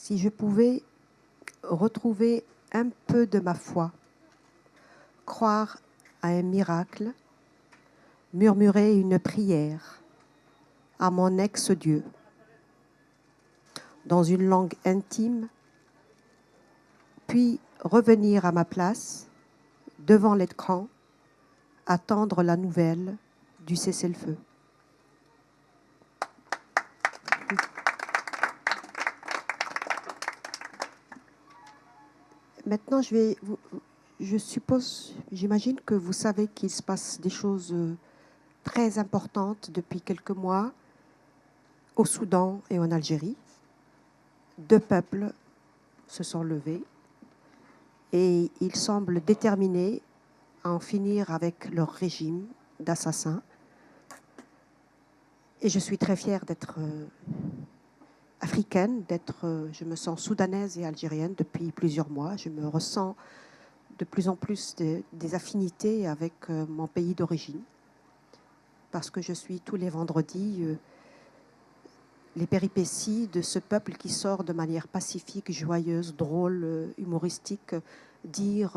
Si je pouvais retrouver un peu de ma foi, croire à un miracle, murmurer une prière à mon ex-Dieu, dans une langue intime, puis revenir à ma place, devant l'écran, attendre la nouvelle du cessez-le-feu. Maintenant, j'imagine que vous savez qu'il se passe des choses très importantes depuis quelques mois au Soudan et en Algérie. 2 peuples se sont levés et ils semblent déterminés à en finir avec leur régime d'assassins. Et je suis très fière d'être africaine, je me sens soudanaise et algérienne depuis plusieurs mois. Je me ressens de plus en plus des affinités avec mon pays d'origine, parce que je suis tous les vendredis les péripéties de ce peuple qui sort de manière pacifique, joyeuse, drôle, humoristique, dire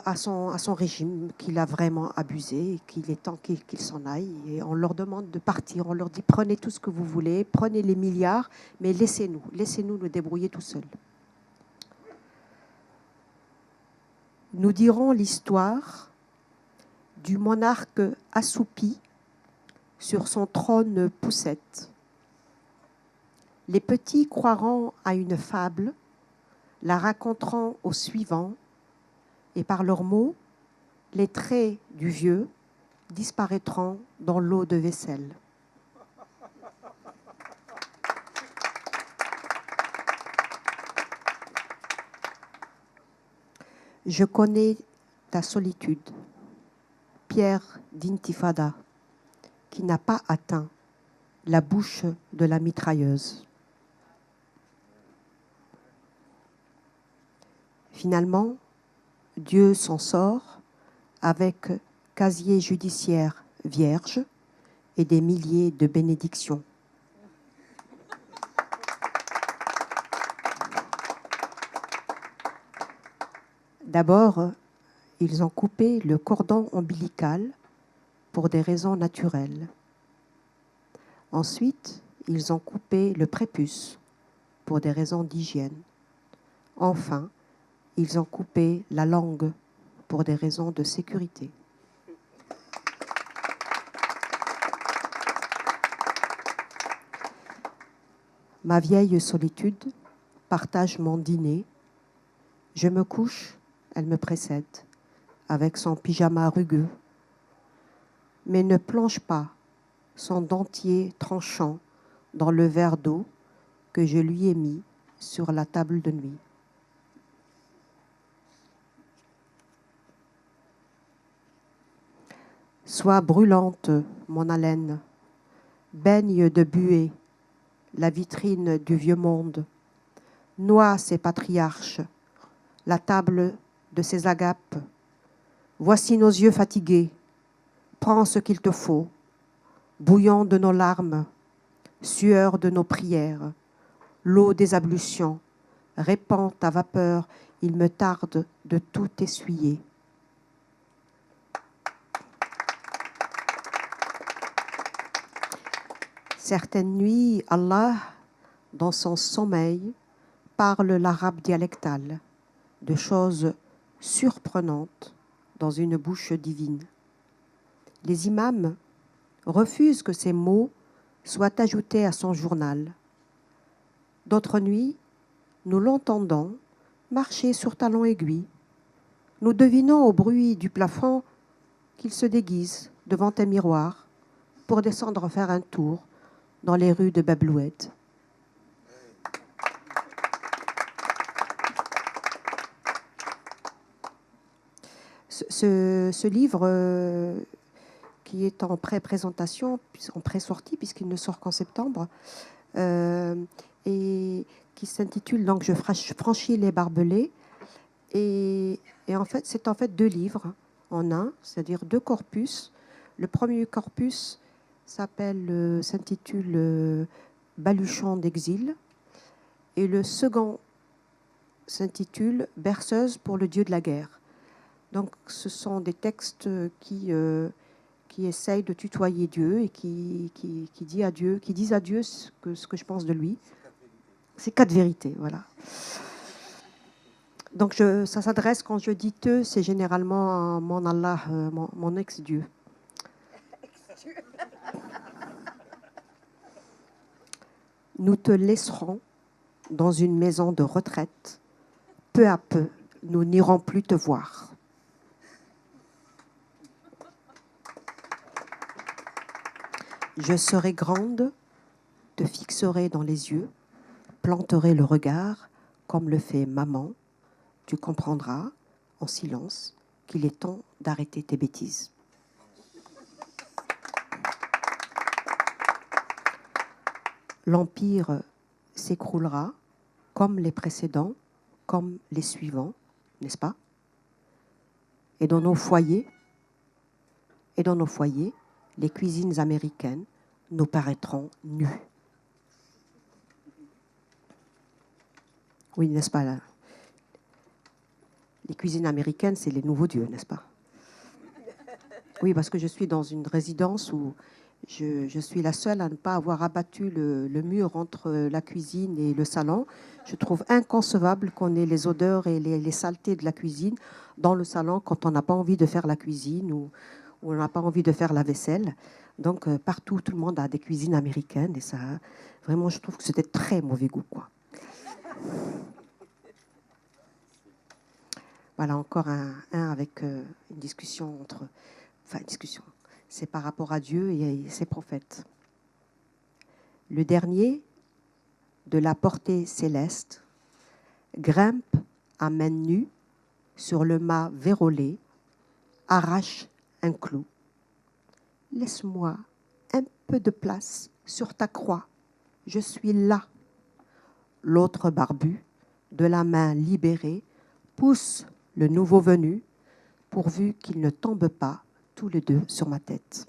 à son régime qu'il a vraiment abusé et qu'il est temps qu'il s'en aille. Et on leur demande de partir, on leur dit prenez tout ce que vous voulez, prenez les milliards, mais laissez-nous nous débrouiller tout seuls. Nous dirons l'histoire du monarque assoupi sur son trône poussette. Les petits croiront à une fable, la raconteront aux suivants, et par leurs mots, les traits du vieux disparaîtront dans l'eau de vaisselle. Je connais ta solitude, pierre d'intifada, qui n'a pas atteint la bouche de la mitrailleuse. Finalement, Dieu s'en sort avec casier judiciaire vierge et des milliers de bénédictions. D'abord, ils ont coupé le cordon ombilical pour des raisons naturelles. Ensuite, ils ont coupé le prépuce pour des raisons d'hygiène. Enfin, ils ont coupé la langue pour des raisons de sécurité. Ma vieille solitude partage mon dîner. Je me couche, elle me précède, avec son pyjama rugueux, mais ne plonge pas son dentier tranchant dans le verre d'eau que je lui ai mis sur la table de nuit. Sois brûlante, mon haleine, baigne de buée la vitrine du vieux monde, noie ses patriarches, la table de ses agapes. Voici nos yeux fatigués, prends ce qu'il te faut, bouillon de nos larmes, sueur de nos prières, l'eau des ablutions, répands ta vapeur, il me tarde de tout essuyer. Certaines nuits, Allah, dans son sommeil, parle l'arabe dialectal, de choses surprenantes dans une bouche divine. Les imams refusent que ces mots soient ajoutés à son journal. D'autres nuits, nous l'entendons marcher sur talons aiguilles. Nous devinons au bruit du plafond qu'il se déguise devant un miroir pour descendre faire un tour dans les rues de Babloued. Ce livre, qui est en pré-présentation, en pré-sortie, puisqu'il ne sort qu'en septembre, et qui s'intitule donc Je franchis les barbelés. Et en fait, c'est en fait 2 livres en un, c'est-à-dire 2 corpus. Le premier corpus s'intitule Baluchon d'exil, Et le second s'intitule « Berceuse pour le Dieu de la guerre ». Donc ce sont des textes qui essayent de tutoyer Dieu et qui disent à Dieu ce que je pense de lui. C'est 4 vérités, voilà. Donc ça s'adresse, quand je dis te, c'est généralement à mon Allah, mon ex-Dieu. Nous te laisserons dans une maison de retraite. Peu à peu, nous n'irons plus te voir. Je serai grande, te fixerai dans les yeux, planterai le regard comme le fait maman. Tu comprendras en silence qu'il est temps d'arrêter tes bêtises. L'empire s'écroulera comme les précédents, comme les suivants, n'est-ce pas? Et dans nos foyers, les cuisines américaines nous paraîtront nues. Oui, n'est-ce pas là? Les cuisines américaines, c'est les nouveaux dieux, n'est-ce pas? Oui, parce que je suis dans une résidence où je suis la seule à ne pas avoir abattu le mur entre la cuisine et le salon. Je trouve inconcevable qu'on ait les odeurs et les saletés de la cuisine dans le salon quand on n'a pas envie de faire la cuisine ou on n'a pas envie de faire la vaisselle. Donc partout, tout le monde a des cuisines américaines et ça, vraiment, je trouve que c'était très mauvais goût, quoi. Voilà encore un avec une discussion entre... Enfin, discussion. C'est par rapport à Dieu et ses prophètes. Le dernier, de la portée céleste, grimpe à main nue sur le mât vérolé, arrache un clou. Laisse-moi un peu de place sur ta croix. Je suis là. L'autre barbu, de la main libérée, pousse le nouveau venu, pourvu qu'il ne tombe pas tous les deux sur ma tête.